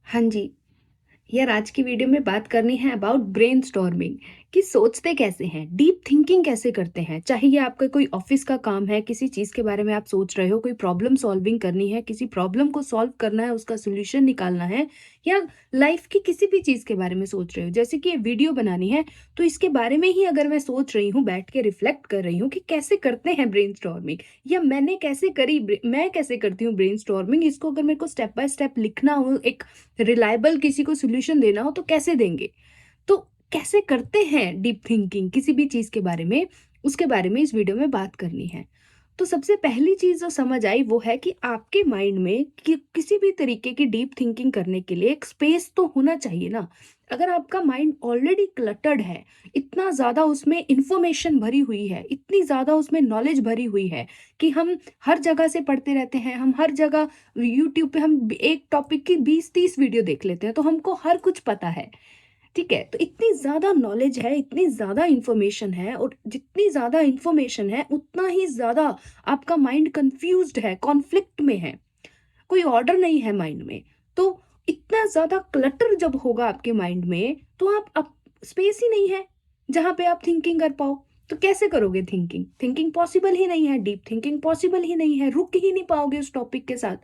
हाँ जी। यार आज की वीडियो में बात करनी है अबाउट ब्रेनस्टॉर्मिंग कि सोचते कैसे हैं, डीप थिंकिंग कैसे करते हैं। चाहे ये आपका कोई ऑफिस का काम है, किसी चीज़ के बारे में आप सोच रहे हो, कोई प्रॉब्लम सॉल्विंग करनी है, किसी प्रॉब्लम को सॉल्व करना है, उसका सोल्यूशन निकालना है, या लाइफ की किसी भी चीज़ के बारे में सोच रहे हो, जैसे कि ये वीडियो बनानी है। तो इसके बारे में ही अगर मैं सोच रही हूँ, बैठ के रिफ्लेक्ट कर रही हूँ कि कैसे करते हैं ब्रेनस्टॉर्मिंग, या मैंने कैसे करी, मैं कैसे करती हूँ ब्रेनस्टॉर्मिंग, इसको अगर मेरे को स्टेप बाय स्टेप लिखना हो, एक रिलायबल किसी को सोल्यूशन देना हो तो कैसे देंगे। तो कैसे करते हैं डीप थिंकिंग किसी भी चीज के बारे में, उसके बारे में इस वीडियो में बात करनी है। तो सबसे पहली चीज जो समझ आई वो है कि आपके माइंड में किसी भी तरीके की डीप थिंकिंग करने के लिए एक स्पेस तो होना चाहिए ना। अगर आपका माइंड ऑलरेडी क्लटर्ड है, इतना ज्यादा उसमें इंफॉर्मेशन भरी हुई है, इतनी ज्यादा उसमें नॉलेज भरी हुई है कि हम हर जगह से पढ़ते रहते हैं, हम हर जगह यूट्यूब पे हम एक टॉपिक की 20-30 वीडियो देख लेते हैं, तो हमको हर कुछ पता है। ठीक है, तो इतनी ज्यादा नॉलेज है, इतनी ज्यादा इंफॉर्मेशन है, और जितनी ज्यादा इंफॉर्मेशन है उतना ही ज्यादा आपका माइंड कंफ्यूज्ड है, कॉन्फ्लिक्ट में है, कोई ऑर्डर नहीं है माइंड में। तो इतना ज्यादा क्लटर जब होगा आपके माइंड में, तो आप स्पेस ही नहीं है जहां पे आप थिंकिंग कर पाओ। तो कैसे करोगे थिंकिंग? थिंकिंग पॉसिबल ही नहीं है, डीप थिंकिंग पॉसिबल ही नहीं है, रुक ही नहीं पाओगे उस टॉपिक के साथ।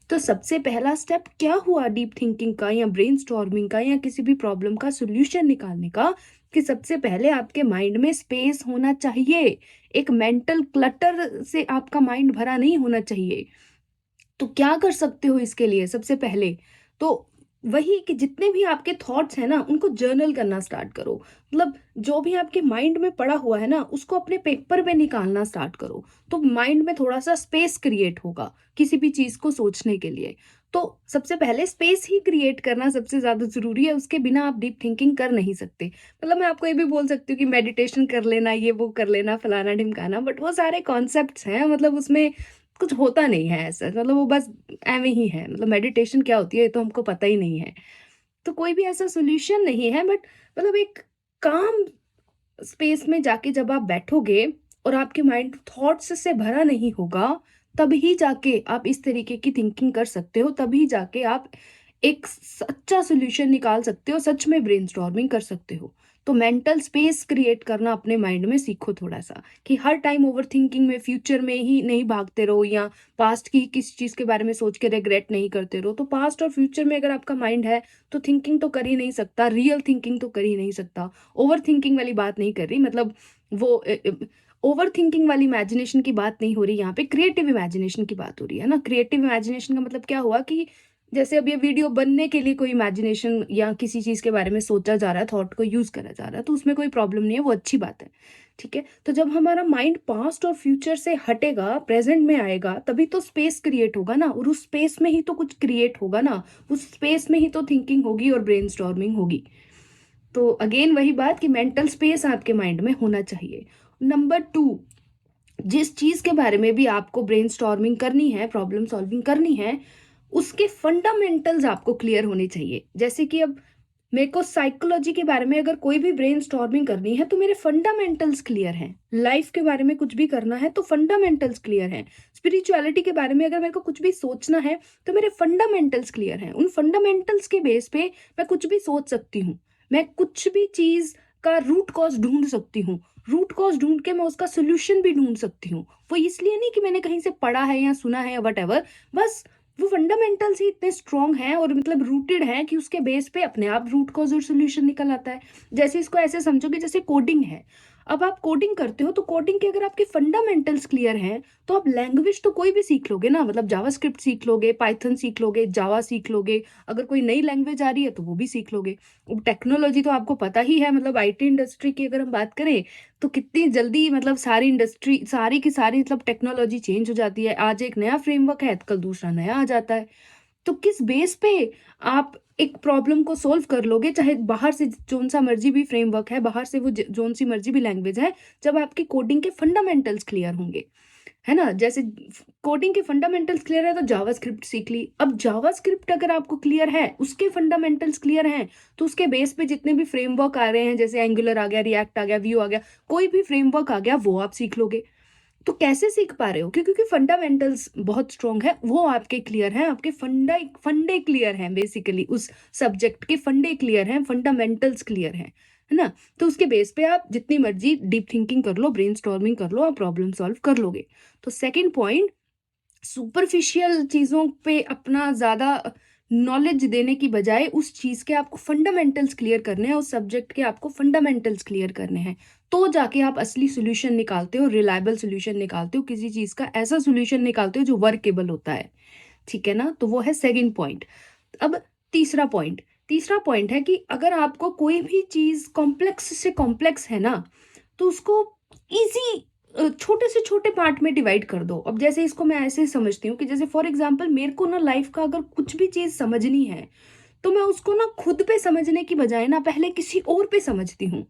तो सबसे पहला स्टेप क्या हुआ डीप थिंकिंग का, या ब्रेनस्टॉर्मिंग का, या किसी भी प्रॉब्लम का सॉल्यूशन निकालने का, कि सबसे पहले आपके माइंड में स्पेस होना चाहिए। एक मेंटल क्लटर से आपका माइंड भरा नहीं होना चाहिए। तो क्या कर सकते हो इसके लिए? सबसे पहले तो वही कि जितने भी आपके थॉट्स हैं ना, उनको जर्नल करना स्टार्ट करो। मतलब जो भी आपके माइंड में पड़ा हुआ है ना, उसको अपने पेपर पे निकालना स्टार्ट करो। तो माइंड में थोड़ा सा स्पेस क्रिएट होगा किसी भी चीज को सोचने के लिए। तो सबसे पहले स्पेस ही क्रिएट करना सबसे ज्यादा जरूरी है, उसके बिना आप डीप थिंकिंग कर नहीं सकते। मतलब मैं आपको ये भी बोल सकती हूँ कि मेडिटेशन कर लेना, ये वो कर लेना, फलाना ढिमकाना, बट वो सारे कॉन्सेप्ट्स हैं, मतलब उसमें कुछ होता नहीं है ऐसा। मतलब वो बस एवे ही है। मतलब मेडिटेशन क्या होती है ये तो हमको पता ही नहीं है। तो कोई भी ऐसा सोल्यूशन नहीं है, बट मतलब एक काम स्पेस में जाके जब आप बैठोगे और आपके माइंड थॉट्स से भरा नहीं होगा, तभी जाके आप इस तरीके की थिंकिंग कर सकते हो, तभी जाके आप एक सच्चा सोल्यूशन निकाल सकते हो, सच में ब्रेनस्टॉर्मिंग कर सकते हो। तो मेंटल स्पेस क्रिएट करना अपने माइंड में सीखो थोड़ा सा, कि हर टाइम ओवर थिंकिंग में, फ्यूचर में ही नहीं भागते रहो, या पास्ट की किसी चीज के बारे में सोच के रिग्रेट नहीं करते रहो। तो पास्ट और फ्यूचर में अगर आपका माइंड है तो थिंकिंग तो कर ही नहीं सकता, रियल थिंकिंग तो कर ही नहीं सकता। ओवर थिंकिंग वाली बात नहीं कर रही, मतलब वो ओवर थिंकिंग वाली इमेजिनेशन की बात नहीं हो रही, यहाँ पे क्रिएटिव इमेजिनेशन की बात हो रही है ना। क्रिएटिव इमेजिनेशन का मतलब क्या हुआ कि जैसे अब ये वीडियो बनने के लिए कोई इमेजिनेशन या किसी चीज के बारे में सोचा जा रहा है, थॉट को यूज करा जा रहा है, तो उसमें कोई प्रॉब्लम नहीं है, वो अच्छी बात है। ठीक है, तो जब हमारा माइंड पास्ट और फ्यूचर से हटेगा, प्रेजेंट में आएगा, तभी तो स्पेस क्रिएट होगा ना, और उस स्पेस में ही तो कुछ क्रिएट होगा ना, उस स्पेस में ही तो थिंकिंग होगी और ब्रेनस्टॉर्मिंग होगी। तो अगेन वही बात कि मेंटल स्पेस आपके माइंड में होना चाहिए। नंबर 2, जिस चीज के बारे में भी आपको ब्रेनस्टॉर्मिंग करनी है, प्रॉब्लम सॉल्विंग करनी है, उसके फंडामेंटल्स आपको क्लियर होने चाहिए। जैसे कि अब मेरे को साइकोलॉजी के बारे में अगर कोई भी ब्रेनस्टॉर्मिंग करनी है, तो मेरे फंडामेंटल्स क्लियर हैं। लाइफ के बारे में कुछ भी करना है तो फंडामेंटल्स क्लियर हैं। स्पिरिचुअलिटी के बारे में अगर मेरे को कुछ भी सोचना है, तो मेरे फंडामेंटल्स क्लियर हैं। उन फंडामेंटल्स के बेस पे मैं कुछ भी सोच सकती हूँ, मैं कुछ भी चीज का रूट कॉज ढूंढ सकती हूँ। रूट कॉज ढूंढ के मैं उसका सोल्यूशन भी ढूंढ सकती हूँ। वो इसलिए नहीं कि मैंने कहीं से पढ़ा है या सुना है या वट एवर, बस वो फंडामेंटल्स ही इतने स्ट्रांग हैं और मतलब रूटेड हैं कि उसके बेस पे अपने आप रूट कॉज और सोल्यूशन निकल आता है। जैसे इसको ऐसे समझो कि जैसे कोडिंग है। अब आप कोडिंग करते हो, तो कोडिंग के अगर आपके फंडामेंटल्स क्लियर हैं, तो आप लैंग्वेज तो कोई भी सीख लोगे ना। मतलब जावास्क्रिप्ट सीख लोगे, पाइथन सीख लोगे, जावा सीख लोगे, अगर कोई नई लैंग्वेज आ रही है तो वो भी सीख लोगे। टेक्नोलॉजी तो आपको पता ही है, मतलब आईटी इंडस्ट्री की अगर हम बात करें, तो कितनी जल्दी मतलब सारी इंडस्ट्री, सारी की सारी मतलब टेक्नोलॉजी चेंज हो जाती है। आज एक नया फ्रेमवर्क है, कल दूसरा नया आ जाता है। तो किस बेस पे आप एक प्रॉब्लम को सोल्व कर लोगे, चाहे बाहर से जोन सा मर्जी भी फ्रेमवर्क है, बाहर से वो जोन सी मर्जी भी लैंग्वेज है, जब आपकी कोडिंग के फंडामेंटल्स क्लियर होंगे, है ना। जैसे कोडिंग के फंडामेंटल्स क्लियर है तो जावास्क्रिप्ट सीख ली। अब जावास्क्रिप्ट अगर आपको क्लियर है, उसके फंडामेंटल्स क्लियर हैं, तो उसके बेस पे जितने भी फ्रेमवर्क आ रहे हैं, जैसे एंगुलर आ गया, रिएक्ट आ गया, व्यू आ गया, कोई भी फ्रेमवर्क आ गया, वो आप सीख लोगे। तो कैसे सीख पा रहे हो? क्योंकि फंडामेंटल्स बहुत स्ट्रांग है, वो आपके क्लियर हैं, आपके फंडे क्लियर हैं, बेसिकली उस सब्जेक्ट के फंडे क्लियर हैं, फंडामेंटल्स क्लियर हैं, है ना? तो उसके बेस पे आप जितनी मर्जी डीप थिंकिंग कर लो, ब्रेनस्टॉर्मिंग कर लो, आप प्रॉब्लम सॉल्व कर लोगे। तो सेकंड पॉइंट, सुपरफिशियल चीज़ों पे अपना ज़्यादा नॉलेज देने की बजाय उस चीज़ के आपको फंडामेंटल्स क्लियर करने हैं, उस सब्जेक्ट के आपको फंडामेंटल्स क्लियर करने हैं। तो जाके आप असली सॉल्यूशन निकालते हो, रिलायबल सॉल्यूशन निकालते हो, किसी चीज़ का ऐसा सॉल्यूशन निकालते हो जो वर्केबल होता है। ठीक है ना? तो वो है सेकंड पॉइंट। अब तीसरा पॉइंट, तीसरा पॉइंट है कि अगर आपको कोई भी चीज़ कॉम्प्लेक्स से कॉम्प्लेक्स है ना, तो उसको ईज़ी छोटे से छोटे पार्ट में डिवाइड कर दो। अब जैसे इसको मैं ऐसे समझती हूँ कि जैसे फॉर एग्ज़ाम्पल मेरे को ना लाइफ़ का अगर कुछ भी चीज़ समझनी है, तो मैं उसको ना खुद पे समझने की बजाय ना पहले किसी और पे समझती हूँ।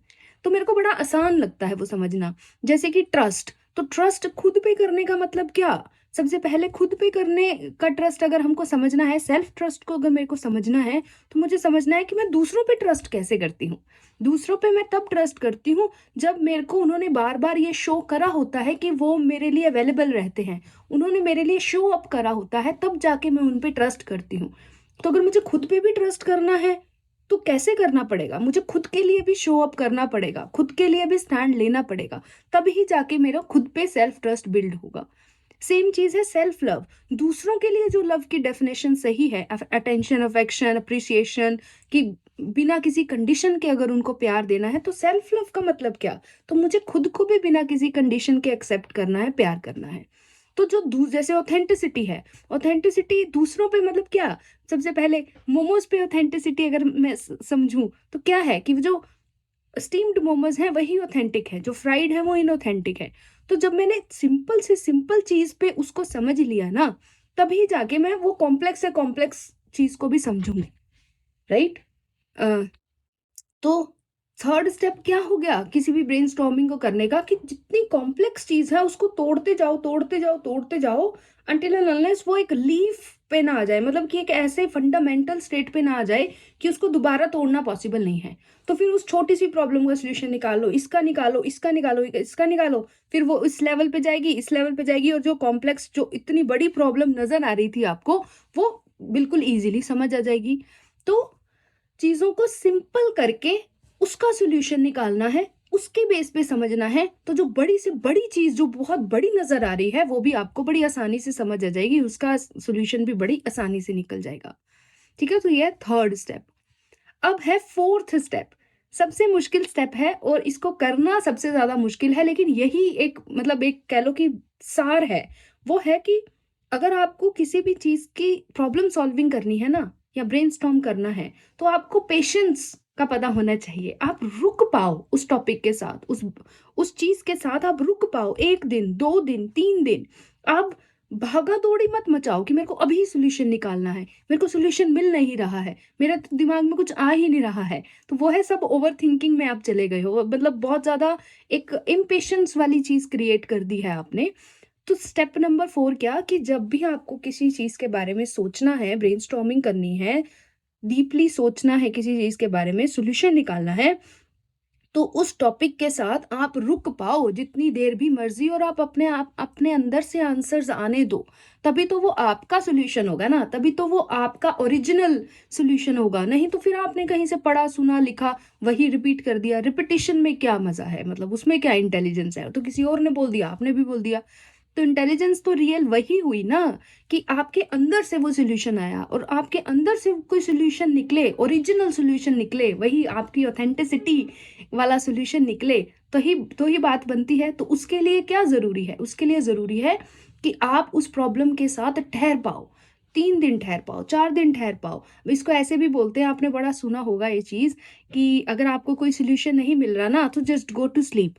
तो मेरे को बड़ा आसान लगता है वो समझना। जैसे कि ट्रस्ट, तो ट्रस्ट खुद पे करने का मतलब क्या? सबसे पहले खुद पे करने का ट्रस्ट अगर हमको समझना है, सेल्फ ट्रस्ट को अगर मेरे को समझना है, तो मुझे समझना है कि मैं दूसरों पे ट्रस्ट कैसे करती हूँ। दूसरों पे मैं तब ट्रस्ट करती हूँ जब मेरे को उन्होंने बार-बार ये शो करा होता है कि वो मेरे लिए अवेलेबल रहते हैं। उन्होंने मेरे लिए शो अप करा होता है, तब जाके मैं उन पे ट्रस्ट करती हूँ। तो अगर मुझे खुद पे भी ट्रस्ट करना है, तो कैसे करना पड़ेगा? मुझे खुद के लिए भी शो अप करना पड़ेगा, खुद के लिए भी स्टैंड लेना पड़ेगा, तभी जाके मेरा खुद पे सेल्फ ट्रस्ट बिल्ड होगा। सेम चीज़ है सेल्फ लव। दूसरों के लिए जो लव की डेफिनेशन सही है, अटेंशन, अफेक्शन, अप्रिसिएशन, कि बिना किसी कंडीशन के अगर उनको प्यार देना है, तो सेल्फ लव का मतलब क्या? तो मुझे खुद को भी बिना किसी कंडीशन के एक्सेप्ट करना है, प्यार करना है। तो जो जैसे ऑथेंटिसिटी है, ऑथेंटिसिटी दूसरों पे मतलब क्या? सबसे पहले मोमोज पे ऑथेंटिसिटी अगर मैं समझूं, तो क्या है कि जो स्टीम्ड मोमोज हैं वही ऑथेंटिक है, जो फ्राइड है वो इनऑथेंटिक है। तो जब मैंने सिंपल से सिंपल चीज पे उसको समझ लिया ना, तभी जाके मैं वो कॉम्प्लेक्स से कॉम्प्लेक्स चीज को भी समझूंगी, राइट? तो थर्ड स्टेप क्या हो गया किसी भी ब्रेनस्टॉर्मिंग को करने का, कि जितनी कॉम्प्लेक्स चीज है उसको तोड़ते जाओ, तोड़ते जाओ, तोड़ते जाओ, अनटिल एंड अनलेस वो एक लीफ पे ना आ जाए, मतलब कि एक ऐसे फंडामेंटल स्टेट पे ना आ जाए कि उसको दोबारा तोड़ना पॉसिबल नहीं है। तो फिर उस छोटी सी प्रॉब्लम का सोल्यूशन निकालो, इसका निकालो, इसका निकालो, इसका निकालो, फिर वो इस लेवल पे जाएगी, इस लेवल पे जाएगी, और जो कॉम्प्लेक्स, जो इतनी बड़ी प्रॉब्लम नजर आ रही थी आपको, वो बिल्कुल इजीली समझ आ जाएगी। तो चीज़ों को सिंपल करके उसका सॉल्यूशन निकालना है, उसके बेस पे समझना है, तो जो बड़ी से बड़ी चीज़ जो बहुत बड़ी नज़र आ रही है, वो भी आपको बड़ी आसानी से समझ आ जाएगी, उसका सॉल्यूशन भी बड़ी आसानी से निकल जाएगा। ठीक है? तो ये है थर्ड स्टेप। अब है फोर्थ स्टेप, सबसे मुश्किल स्टेप है और इसको करना सबसे ज़्यादा मुश्किल है, लेकिन यही एक मतलब एक कह लो कि सार है। वो है कि अगर आपको किसी भी चीज़ की प्रॉब्लम सॉल्विंग करनी है ना, या ब्रेनस्टॉर्म करना है, तो आपको पेशेंस का पता होना चाहिए। आप रुक पाओ उस टॉपिक के साथ, उस चीज़ के साथ आप रुक पाओ, 1 दिन, 2 दिन, 3 दिन। आप भागा-दौड़ी मत मचाओ कि मेरे को अभी सॉल्यूशन निकालना है, मेरे को सॉल्यूशन मिल नहीं रहा है, मेरे दिमाग में कुछ आ ही नहीं रहा है। तो वो है सब ओवरथिंकिंग में आप चले गए हो, मतलब बहुत ज़्यादा एक इम्पेशंस वाली चीज़ क्रिएट कर दी है आपने। तो स्टेप नंबर 4 क्या, कि जब भी आपको किसी चीज़ के बारे में सोचना है, ब्रेनस्टॉर्मिंग करनी है, डीपली सोचना है किसी चीज़ के बारे में, सॉल्यूशन निकालना है, तो उस टॉपिक के साथ आप रुक पाओ जितनी देर भी मर्जी, और आप अपने अंदर से आंसर्स आने दो। तभी तो वो आपका सॉल्यूशन होगा ना, तभी तो वो आपका ओरिजिनल सॉल्यूशन होगा। नहीं तो फिर आपने कहीं से पढ़ा, सुना, लिखा, वही रिपीट कर दिया। रिपीटिशन में क्या मजा है, मतलब उसमें क्या इंटेलिजेंस है? तो किसी और ने बोल दिया, आपने भी बोल दिया। तो इंटेलिजेंस तो रियल वही हुई ना, कि आपके अंदर से वो सॉल्यूशन आया, और आपके अंदर से कोई सॉल्यूशन निकले, ओरिजिनल सॉल्यूशन निकले, वही आपकी ऑथेंटिसिटी वाला सॉल्यूशन निकले, तो ही बात बनती है। तो उसके लिए क्या ज़रूरी है? उसके लिए ज़रूरी है कि आप उस प्रॉब्लम के साथ ठहर पाओ, 3 दिन ठहर पाओ, 4 दिन ठहर पाओ। इसको ऐसे भी बोलते हैं, आपने बड़ा सुना होगा ये चीज़, कि अगर आपको कोई सॉल्यूशन नहीं मिल रहा ना, तो जस्ट गो टू स्लीप,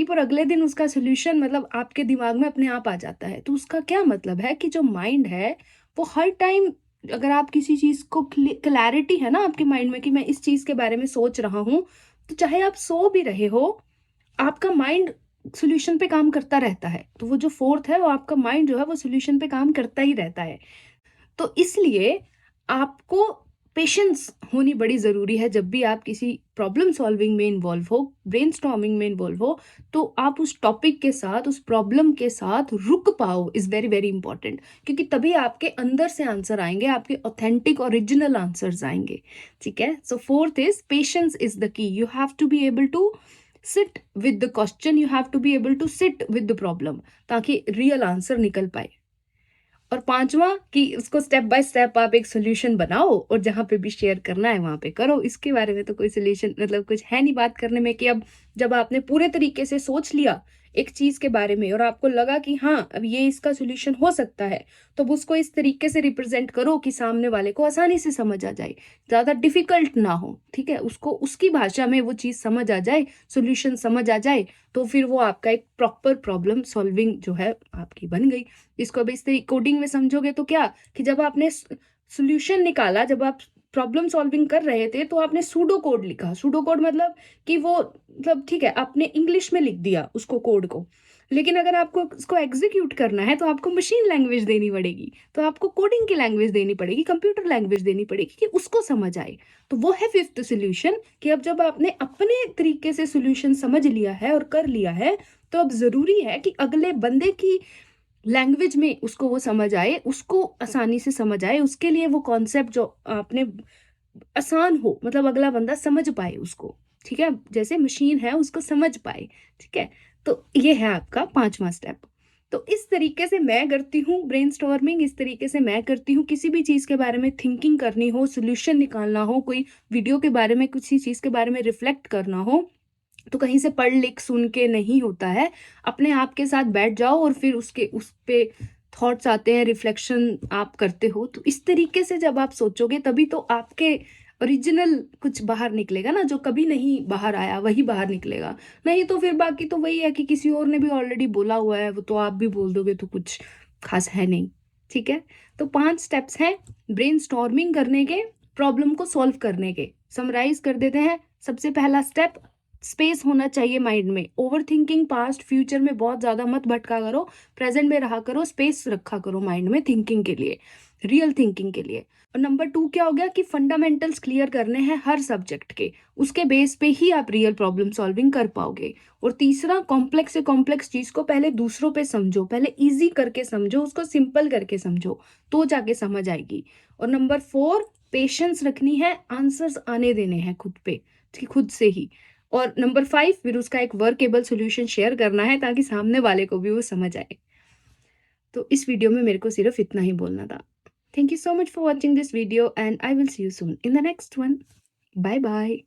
और अगले दिन उसका सॉल्यूशन मतलब आपके दिमाग में अपने आप आ जाता है। तो उसका क्या मतलब है, कि जो माइंड है वो हर टाइम, अगर आप किसी चीज़ को क्लैरिटी है ना आपके माइंड में कि मैं इस चीज़ के बारे में सोच रहा हूँ, तो चाहे आप सो भी रहे हो, आपका माइंड सॉल्यूशन पे काम करता रहता है। तो वो जो फोर्थ है, वो आपका माइंड जो है वो सॉल्यूशन पे काम करता ही रहता है। तो इसलिए आपको पेशेंस होनी बड़ी ज़रूरी है जब भी आप किसी प्रॉब्लम सॉल्विंग में इन्वॉल्व हो, ब्रेनस्टॉर्मिंग में इन्वॉल्व हो, तो आप उस टॉपिक के साथ, उस प्रॉब्लम के साथ रुक पाओ इज़ वेरी, वेरी इंपॉर्टेंट, क्योंकि तभी आपके अंदर से आंसर आएँगे, आपके ऑथेंटिक ओरिजिनल आंसर्स आएँगे, ठीक है? So fourth is patience is the key. You have to be able to sit with the question, you have to be able to sit with the problem, ताकि real answer निकल पाए। और पांचवा कि उसको स्टेप बाय स्टेप आप एक solution बनाओ और जहाँ पे भी शेयर करना है वहां पे करो। इसके बारे में तो कोई सोल्यूशन मतलब कुछ है नहीं बात करने में, कि अब जब आपने पूरे तरीके से सोच लिया एक चीज के बारे में और आपको लगा कि हाँ अब ये इसका सोल्यूशन हो सकता है, तो अब उसको इस तरीके से रिप्रेजेंट करो कि सामने वाले को आसानी से समझ आ जाए, ज्यादा डिफिकल्ट ना हो, ठीक है? उसको उसकी भाषा में वो चीज समझ आ जाए, सोल्यूशन समझ आ जाए, तो फिर वो आपका एक प्रॉपर प्रॉब्लम सॉल्विंग जो है आपकी बन गई। इसको अब इस तरीके कोडिंग में समझोगे तो क्या, कि जब आपने सॉल्यूशन निकाला, जब आप प्रॉब्लम सॉल्विंग कर रहे थे, तो आपने सूडो कोड लिखा। सूडो कोड मतलब कि वो मतलब ठीक है आपने इंग्लिश में लिख दिया उसको कोड को, लेकिन अगर आपको उसको एग्जीक्यूट करना है तो आपको मशीन लैंग्वेज देनी पड़ेगी, तो आपको कोडिंग की लैंग्वेज देनी पड़ेगी, कंप्यूटर लैंग्वेज देनी पड़ेगी कि उसको समझ आए। तो वो है फिफ्थ सोल्यूशन, कि अब जब आपने अपने तरीके से सोल्यूशन समझ लिया है और कर लिया है, तो अब जरूरी है कि अगले बंदे की लैंग्वेज में उसको वो समझ आए, उसको आसानी से समझ आए, उसके लिए वो कॉन्सेप्ट जो आपने आसान हो, मतलब अगला बंदा समझ पाए उसको, ठीक है? जैसे मशीन है उसको समझ पाए, ठीक है? तो ये है आपका पांचवा स्टेप। तो इस तरीके से मैं करती हूँ ब्रेनस्टॉर्मिंग, इस तरीके से मैं करती हूँ किसी भी चीज़ के बारे में थिंकिंग करनी हो, सोल्यूशन निकालना हो, कोई वीडियो के बारे में, किसी चीज़ के बारे में रिफ्लेक्ट करना हो, तो कहीं से पढ़ लिख सुन के नहीं होता है। अपने आप के साथ बैठ जाओ और फिर उसके उस पे थॉट्स आते हैं, रिफ्लेक्शन आप करते हो, तो इस तरीके से जब आप सोचोगे तभी तो आपके ओरिजिनल कुछ बाहर निकलेगा ना, जो कभी नहीं बाहर आया वही बाहर निकलेगा। नहीं तो फिर बाकी तो वही है कि किसी और ने भी ऑलरेडी बोला हुआ है, वो तो आप भी बोल दोगे, तो कुछ खास है नहीं, ठीक है? तो 5 स्टेप्स हैं ब्रेनस्टॉर्मिंग करने के, प्रॉब्लम को सॉल्व करने के। समराइज कर देते हैं। सबसे पहला स्टेप, स्पेस होना चाहिए माइंड में। ओवर थिंकिंग पास्ट फ्यूचर में बहुत ज्यादा मत भटका करो, प्रेजेंट में रहा करो, स्पेस रखा करो माइंड में थिंकिंग के लिए, रियल थिंकिंग के लिए। और नंबर 2 क्या हो गया कि फंडामेंटल्स क्लियर करने हैं हर सब्जेक्ट के, उसके बेस पे ही आप रियल प्रॉब्लम सॉल्विंग कर पाओगे। और तीसरा, कॉम्प्लेक्स से कॉम्प्लेक्स चीज को पहले दूसरों पे समझो, पहले इजी करके समझो, उसको सिंपल करके समझो, तो जाके समझ आएगी। और नंबर 4, पेशेंस रखनी है, आंसर्स आने देने हैं खुद पे, ठीक, खुद से ही। और नंबर 5, फिर उसका एक वर्केबल सॉल्यूशन शेयर करना है ताकि सामने वाले को भी वो समझ आए। तो इस वीडियो में मेरे को सिर्फ इतना ही बोलना था। Thank you so much for watching this video and I will see you soon in the next one. Bye bye.